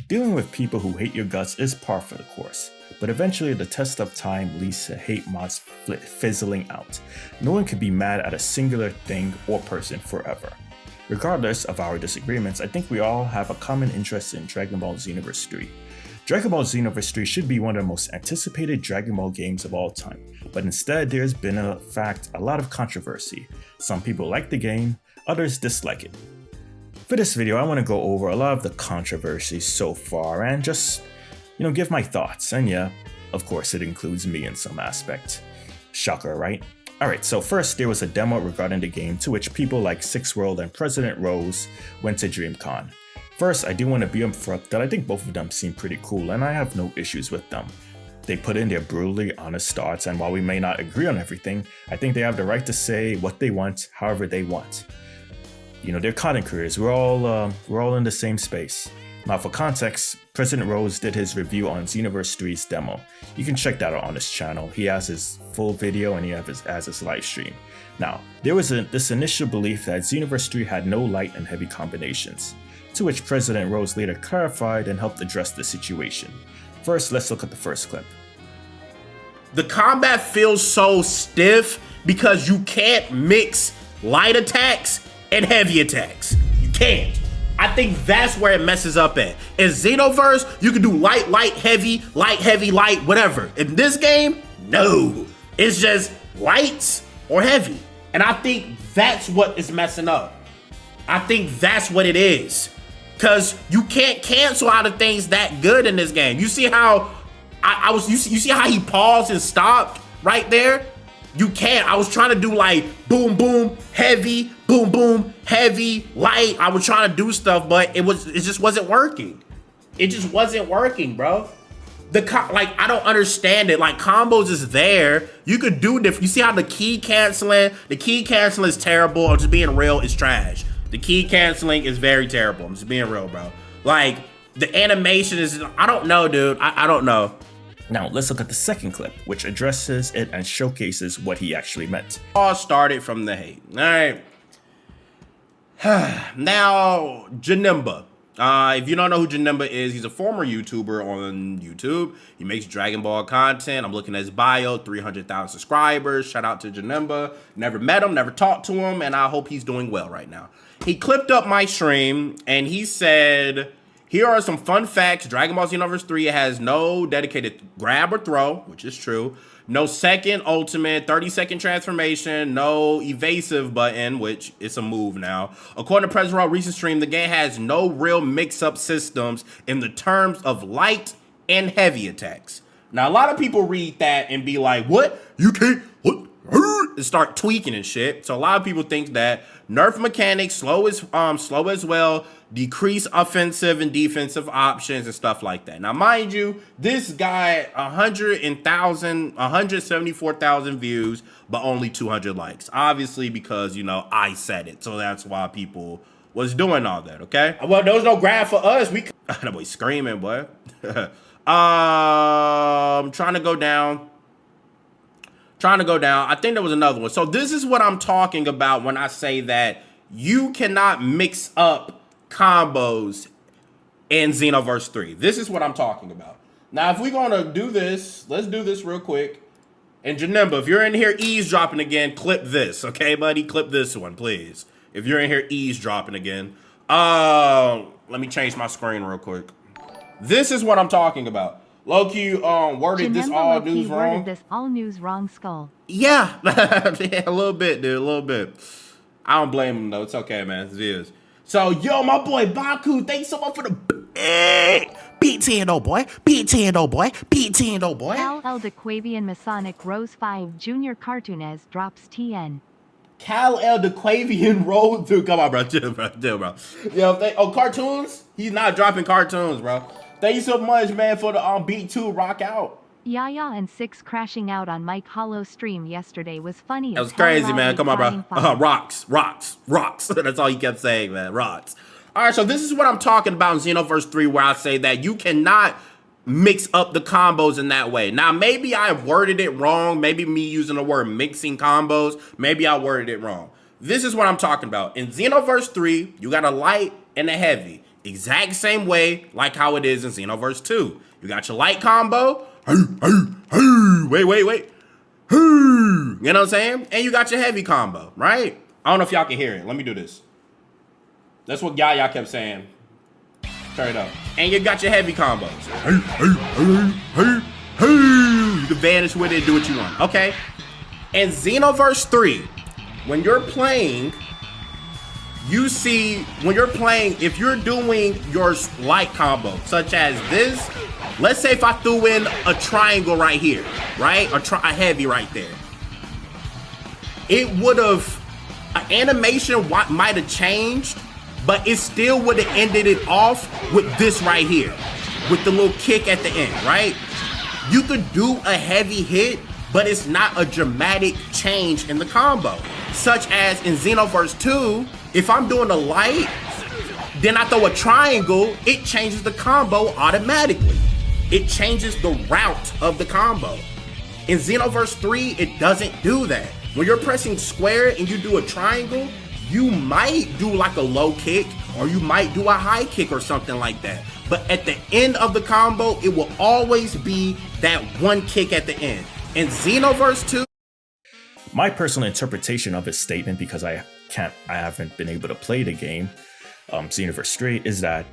Dealing with people who hate your guts is par for the course, but eventually the test of time leads to hate mods fizzling out. No one can be mad at a singular thing or person forever. Regardless of our disagreements, I think we all have a common interest in Dragon Ball Xenoverse 3. Dragon Ball Xenoverse 3 should be one of the most anticipated Dragon Ball games of all time, but instead there's been a lot of controversy. Some people like the game, others dislike it. For this video, I want to go over a lot of the controversy so far and just, give my thoughts. And yeah, of course it includes me in some aspect. Shocker, right? Alright, so first there was a demo regarding the game to which people like Six World and President Rose went to DreamCon. First, I do want to be upfront that I think both of them seem pretty cool and I have no issues with them. They put in their brutally honest thoughts, and while we may not agree on everything, I think they have the right to say what they want, however they want. They're content creators, we're all in the same space. Now for context, President Rose did his review on Xenoverse 3's demo. You can check that out on his channel. He has his full video and he has his live stream. Now, there was this initial belief that Xenoverse 3 had no light and heavy combinations, to which President Rose later clarified and helped address the situation. First, let's look at the first clip. The combat feels so stiff because you can't mix light attacks and heavy attacks. You can't. I think that's where it messes up at. In Xenoverse, you can do light, heavy, light, whatever. In this game, no. It's just lights or heavy. And I think that's what is messing up. I think that's what it is. Cause you can't cancel out of things that good in this game. You see how you see how he paused and stopped right there? You can't. I was trying to do like boom, boom, heavy, boom, boom, heavy, light. I was trying to do stuff, but it just wasn't working. It just wasn't working, bro. I don't understand it. Like, combos is there. You could do different. You see how the key canceling is terrible. I'm just being real, it's trash. The key canceling is very terrible. I'm just being real, bro. Like, the animation is, I don't know, dude. I don't know. Now, let's look at the second clip, which addresses it and showcases what he actually meant. All started from the hate. All right. Now, Janemba. If you don't know who Janemba is, he's a former YouTuber on YouTube. He makes Dragon Ball content. I'm looking at his bio, 300,000 subscribers. Shout out to Janemba. Never met him, never talked to him, and I hope he's doing well right now. He clipped up my stream, and he said, here are some fun facts. Dragon Ball Xenoverse 3 has no dedicated grab or throw, which is true. No second ultimate, 30-second transformation, no evasive button, which is a move now. According to President recent stream, the game has no real mix-up systems in the terms of light and heavy attacks. Now, a lot of people read that and be like, what? You can't, what? And start tweaking and shit. So a lot of people think that nerf mechanics, slow as well, decrease offensive and defensive options and stuff like that. Now, mind you, this guy 174,000 views, but only 200 likes. Obviously, because I said it, so that's why people was doing all that. Okay. Well, there was no grab for us. That boy screaming, boy. Trying to go down. I think there was another one. So this is what I'm talking about when I say that you cannot mix up combos in Xenoverse 3. This is what I'm talking about. Now, if we're going to do this, let's do this real quick. And Janemba, if you're in here eavesdropping again, clip this. Okay, buddy? Clip this one, please. If you're in here eavesdropping again. Let me change my screen real quick. This is what I'm talking about. Loki worded this all news wrong. Worded this all news wrong, Skull. Yeah. Yeah, a little bit, dude. A little bit. I don't blame him, though. It's okay, man. It is. So, yo, my boy Baku, thanks so much for the beat 10, oh boy. Beat 10, oh boy. Beat 10, oh boy. Cal El DeQuavian Masonic Rose 5 Junior Cartoonez drops TN. Cal El DeQuavian rolled through. Come on, bro. Chill, bro. Yo, cartoons? He's not dropping cartoons, bro. Thank you so much, man, for the beat 2 rock out. Yaya and Six crashing out on Mike Hollow stream yesterday was funny. That was crazy, man. Come on, bro. Rocks. That's all you kept saying, man. Rocks. All right, so this is what I'm talking about in Xenoverse 3, where I say that you cannot mix up the combos in that way. Now, maybe I worded it wrong. Maybe me using the word mixing combos. Maybe I worded it wrong. This is what I'm talking about. In Xenoverse 3, you got a light and a heavy. exact same way like how it is in Xenoverse 2. You got your light combo. Wait. You know what I'm saying? And you got your heavy combo, right? I don't know if y'all can hear it. Let me do this. That's what y'all kept saying. Turn it up. And you got your heavy combos. You can vanish with it and do what you want. Okay. In Xenoverse 3, when you're playing, you see, when you're playing, if you're doing your light combo, such as this, let's say if I threw in a triangle right here, right? Or a heavy right there. It would have, an animation might have changed, but it still would have ended it off with this right here, with the little kick at the end, right? You could do a heavy hit, but it's not a dramatic change in the combo. Such as in Xenoverse 2, if I'm doing a light, then I throw a triangle, it changes the combo automatically. It changes the route of the combo. In Xenoverse 3, it doesn't do that. When you're pressing square and you do a triangle, you might do like a low kick or you might do a high kick or something like that. But at the end of the combo, it will always be that one kick at the end. In Xenoverse 2, my personal interpretation of his statement, because I haven't been able to play the game, Xenoverse 3, is that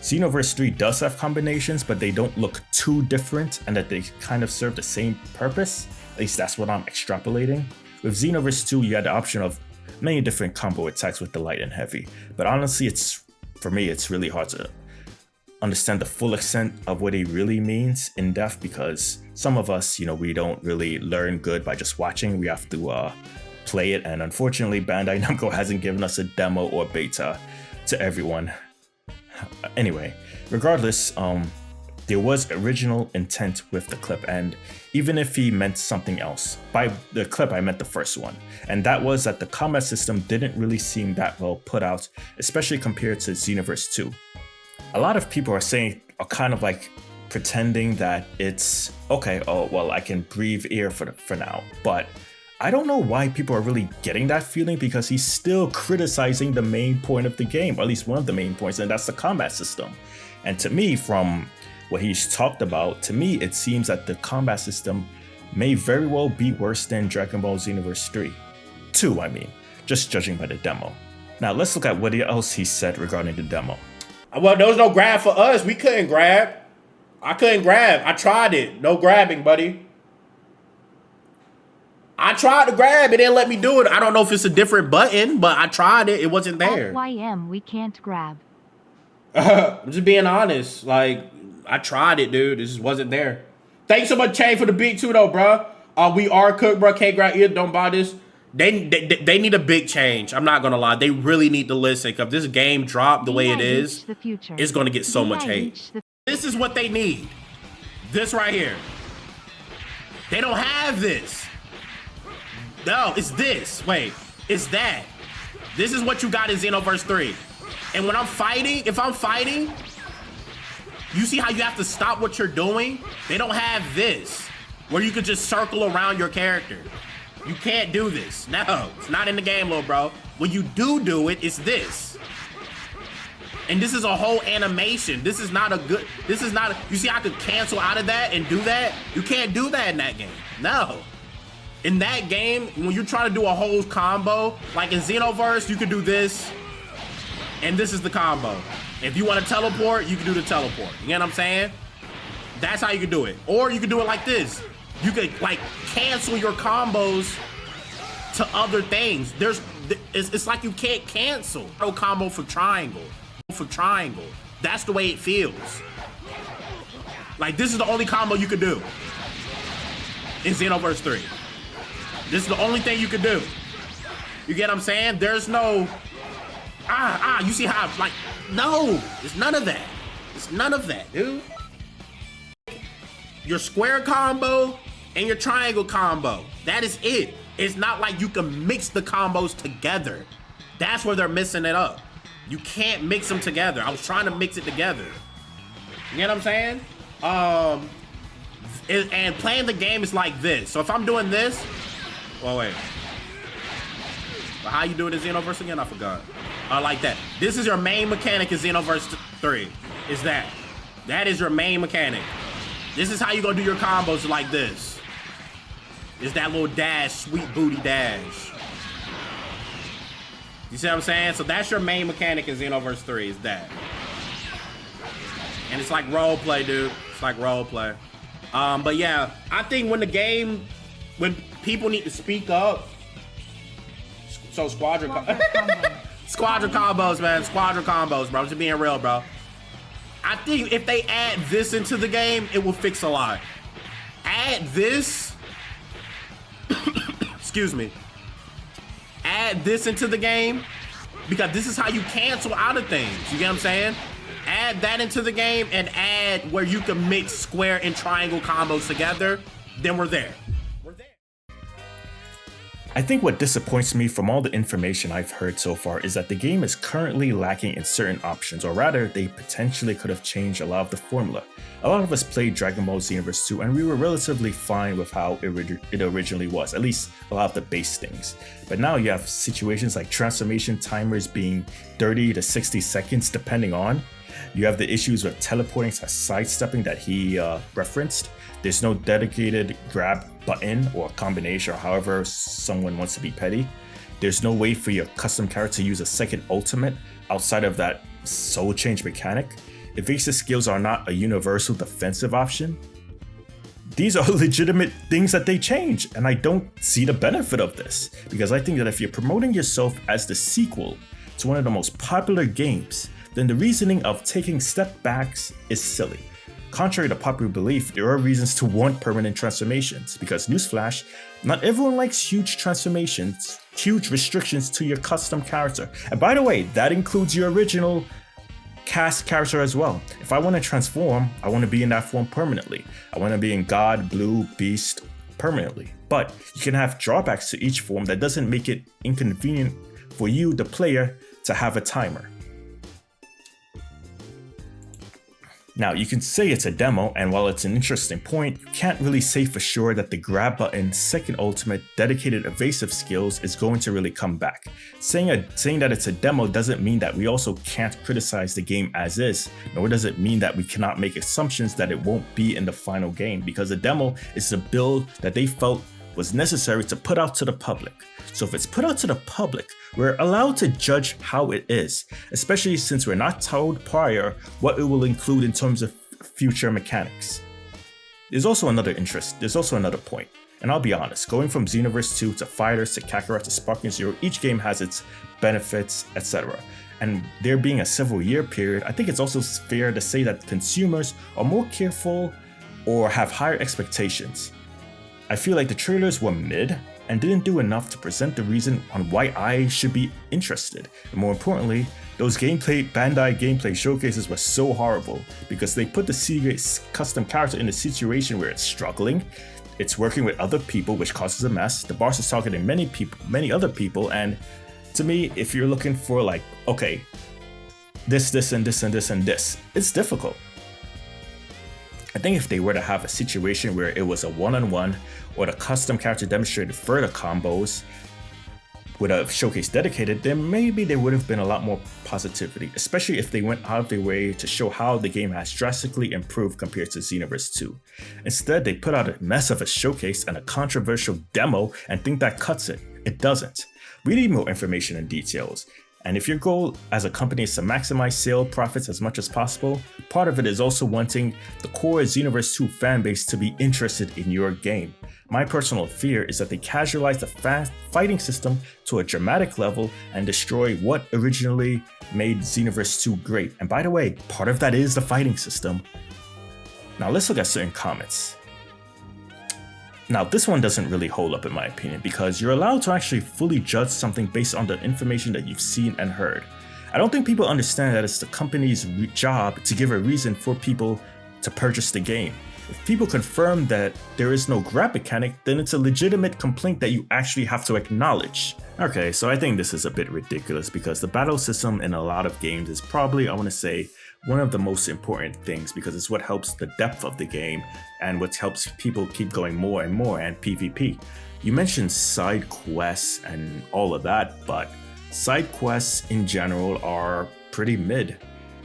Xenoverse 3 does have combinations, but they don't look too different and that they kind of serve the same purpose. At least that's what I'm extrapolating. With Xenoverse 2, you had the option of many different combo attacks with the light and heavy. But honestly, for me, it's really hard to understand the full extent of what it really means in depth, because some of us, we don't really learn good by just watching. We have to play it, and unfortunately Bandai Namco hasn't given us a demo or beta to everyone. Anyway, regardless, there was original intent with the clip, and even if he meant something else, by the clip I meant the first one, and that was that the combat system didn't really seem that well put out, especially compared to Xenoverse 2. A lot of people are kind of like pretending that it's okay, oh well, I can breathe air for now, but I don't know why people are really getting that feeling, because he's still criticizing the main point of the game, or at least one of the main points, and that's the combat system. And to me, from what he's talked about, to me it seems that the combat system may very well be worse than Dragon Ball Xenoverse 3. 2, I mean, just judging by the demo. Now let's look at what else he said regarding the demo. Well, there was no grab for us. We couldn't grab. I couldn't grab. I tried it. No grabbing, buddy. I tried to grab. It didn't let me do it. I don't know if it's a different button, but I tried it. It wasn't there. FYM, we can't grab. I'm just being honest. Like, I tried it, dude. It just wasn't there. Thanks so much, Chain, for the beat too, though, bro. We are cooked, bro. Can't grab either. Don't buy this. They need a big change. I'm not gonna lie. They really need to listen, because this game dropped the way it is. It's gonna get so much hate. This is what they need. This right here. They don't have this. No, it's this. Wait, it's that. This is what you got in Xenoverse 3. And when I'm fighting, if I'm fighting, you see how you have to stop what you're doing? They don't have this, where you could just circle around your character. You can't do this. No, it's not in the game, little bro. When you do it, it's this. And this is a whole animation. This is not a good, you see I could cancel out of that and do that? You can't do that in that game. No. In that game, when you're trying to do a whole combo, like in Xenoverse, you could do this, and this is the combo. If you want to teleport, you can do the teleport. You know what I'm saying? That's how you can do it. Or you can do it like this. You could like cancel your combos to other things. It's like you can't cancel. No combo for triangle. That's the way it feels. Like, this is the only combo you could do in Xenoverse 3. This is the only thing you could do. You get what I'm saying? There's no you see how, like, no, it's none of that. It's none of that, dude. Your square combo and your triangle combo, that is it. It's not like you can mix the combos together. That's where they're messing it up. You can't mix them together. I was trying to mix it together. You know what I'm saying? And playing the game is like this. So if I'm doing this, well, wait. But how you do it in Xenoverse again? I forgot. like that. This is your main mechanic in Xenoverse 3. Is that. That is your main mechanic. This is how you gonna do your combos like this. Is that little dash, sweet booty dash. You see what I'm saying? So that's your main mechanic in Xenoverse 3, is that. And it's like role play, dude. It's like role play. But yeah, I think when people need to speak up. So squadron combos, man. Squadron combos, bro. I'm just being real, bro. I think if they add this into the game, it will fix a lot. Add this. Excuse me. Add this into the game, because this is how you cancel out of things. You get what I'm saying? Add that into the game and add where you can mix square and triangle combos together. Then we're there. I think what disappoints me from all the information I've heard so far is that the game is currently lacking in certain options, or rather, they potentially could have changed a lot of the formula. A lot of us played Dragon Ball Xenoverse 2 and we were relatively fine with how it originally was, at least a lot of the base things. But now you have situations like transformation timers being 30 to 60 seconds depending on. You have the issues with teleporting to sidestepping that he referenced. There's no dedicated grab button or combination, or however someone wants to be petty. There's no way for your custom character to use a second ultimate outside of that soul change mechanic. Evasive skills are not a universal defensive option. These are legitimate things that they change, and I don't see the benefit of this, because I think that if you're promoting yourself as the sequel to one of the most popular games, then the reasoning of taking step backs is silly. Contrary to popular belief, there are reasons to want permanent transformations, because newsflash, not everyone likes huge transformations, huge restrictions to your custom character. And by the way, that includes your original cast character as well. If I want to transform, I want to be in that form permanently. I want to be in God, Blue, Beast permanently. But you can have drawbacks to each form that doesn't make it inconvenient for you, the player, to have a timer. Now, you can say it's a demo, and while it's an interesting point, you can't really say for sure that the grab button, second ultimate, dedicated evasive skills is going to really come back. Saying that it's a demo doesn't mean that we also can't criticize the game as is, nor does it mean that we cannot make assumptions that it won't be in the final game, because the demo is a build that they felt was necessary to put out to the public. So if it's put out to the public, we're allowed to judge how it is, especially since we're not told prior what it will include in terms of future mechanics. There's also another point, and I'll be honest, going from Xenoverse 2 to Fighters to Kakarot to Sparking Zero, each game has its benefits, etc. And there being a several year period, I think it's also fair to say that consumers are more careful or have higher expectations. I feel like the trailers were mid and didn't do enough to present the reason on why I should be interested. And more importantly, those Bandai gameplay showcases were so horrible because they put the custom character in a situation where it's struggling, it's working with other people, which causes a mess. The boss is targeting many other people, and to me, if you're looking for like, okay, this, and this, and this, and this, it's difficult. I think if they were to have a situation where it was a one-on-one, or the custom character demonstrated further combos with a showcase dedicated, then maybe there would have been a lot more positivity, especially if they went out of their way to show how the game has drastically improved compared to Xenoverse 2. Instead, they put out a mess of a showcase and a controversial demo and think that cuts it. It doesn't. We need more information and details. And if your goal as a company is to maximize sale profits as much as possible, part of it is also wanting the core Xenoverse 2 fanbase to be interested in your game. My personal fear is that they casualize the fighting system to a dramatic level and destroy what originally made Xenoverse 2 great. And by the way, part of that is the fighting system. Now let's look at certain comments. Now, this one doesn't really hold up in my opinion, because you're allowed to actually fully judge something based on the information that you've seen and heard. I don't think people understand that it's the company's job to give a reason for people to purchase the game. If people confirm that there is no grab mechanic, then it's a legitimate complaint that you actually have to acknowledge. Okay, so I think this is a bit ridiculous because the battle system in a lot of games is probably, I want to say, one of the most important things, because it's what helps the depth of the game and what helps people keep going more and more, and PvP. You mentioned side quests and all of that, but Side quests in general are pretty mid.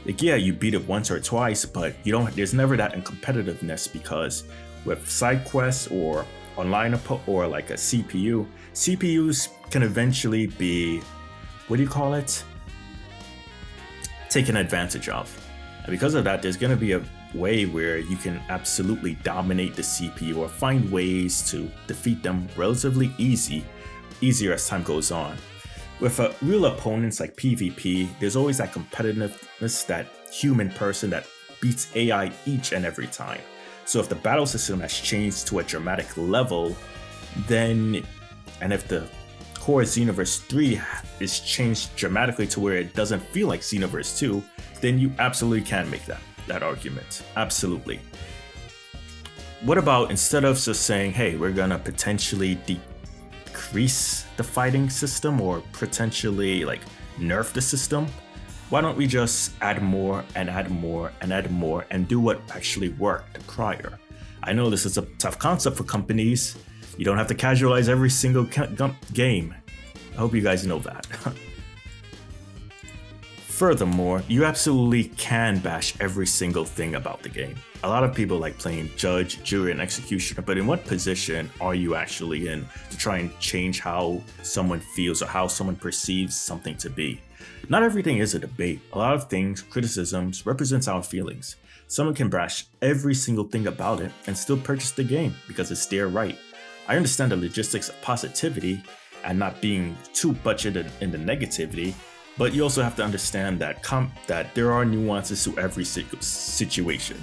Like, yeah, you beat it once or twice, but there's never that competitiveness, because with side quests or online or like a CPUs can eventually be, what do you call it? Taken advantage of. And because of that, there's going to be a way where you can absolutely dominate the CPU or find ways to defeat them relatively easier as time goes on. With real opponents like PvP, there's always that competitiveness, that human person that beats AI each and every time. So if the battle system has changed to a dramatic level, then, and if the core Xenoverse 3 is changed dramatically to where it doesn't feel like Xenoverse 2, then you absolutely can make that argument. Absolutely. What about, instead of just saying, hey, we're gonna potentially decrease the fighting system or potentially like nerf the system, why don't we just add more and add more and add more and do what actually worked prior? I know this is a tough concept for companies. You don't have to casualize every single game. I hope you guys know that. Furthermore, you absolutely can bash every single thing about the game. A lot of people like playing judge, jury, and executioner, but in what position are you actually in to try and change how someone feels or how someone perceives something to be? Not everything is a debate. A lot of things, criticisms, represents our feelings. Someone can bash every single thing about it and still purchase the game because it's their right. I understand the logistics of positivity and not being too much in the negativity, but you also have to understand that there are nuances to every situation.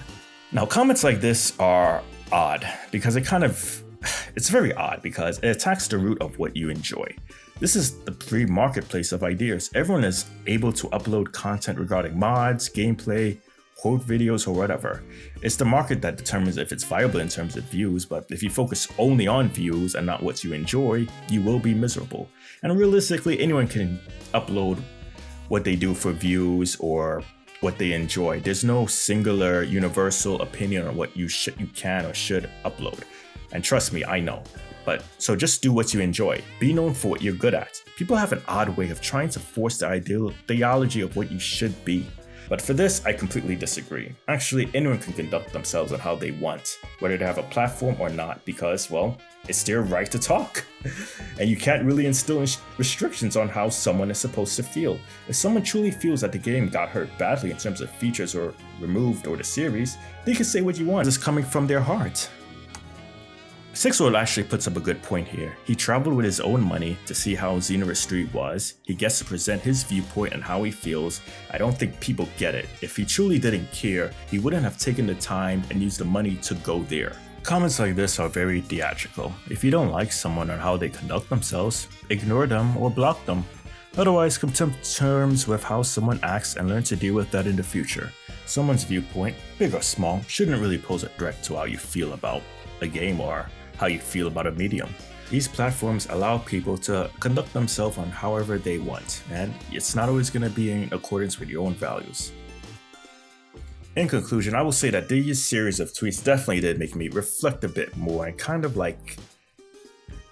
Now, comments like this are odd because it's very odd because it attacks the root of what you enjoy. This is the free marketplace of ideas. Everyone is able to upload content regarding mods, gameplay, quote videos, or whatever. It's the market that determines if it's viable in terms of views, but if you focus only on views and not what you enjoy, you will be miserable. And realistically, anyone can upload what they do for views or what they enjoy. There's no singular universal opinion on what you can or should upload. And trust me, I know. But so just do what you enjoy. Be known for what you're good at. People have an odd way of trying to force the ideology of what you should be. But for this, I completely disagree. Actually, anyone can conduct themselves on how they want, whether they have a platform or not, because, well, it's their right to talk. And you can't really instill restrictions on how someone is supposed to feel. If someone truly feels that the game got hurt badly in terms of features or removed or the series, they can say what you want. It's coming from their heart. Sixworld actually puts up a good point here. He traveled with his own money to see how Xenoverse 3 was. He gets to present his viewpoint and how he feels. I don't think people get it. If he truly didn't care, he wouldn't have taken the time and used the money to go there. Comments like this are very theatrical. If you don't like someone or how they conduct themselves, ignore them or block them. Otherwise, come to terms with how someone acts and learn to deal with that in the future. Someone's viewpoint, big or small, shouldn't really pose a threat to how you feel about a game or how you feel about a medium. These platforms allow people to conduct themselves on however they want, and it's not always going to be in accordance with your own values. In conclusion, I will say that these series of tweets definitely did make me reflect a bit more and kind of like,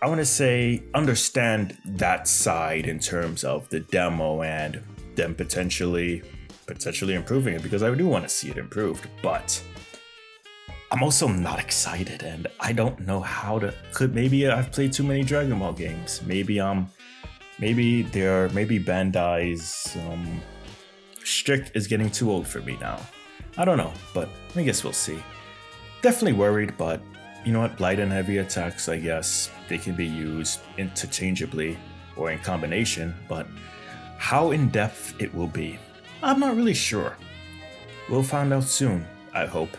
I want to say, understand that side in terms of the demo and them potentially improving it, because I do want to see it improved, but I'm also not excited, and I don't know how to. Maybe I've played too many Dragon Ball games. Maybe Bandai's strict is getting too old for me now. I don't know, but I guess we'll see. Definitely worried, but you know what? Light and heavy attacks, I guess they can be used interchangeably or in combination, but how in depth it will be, I'm not really sure. We'll find out soon, I hope.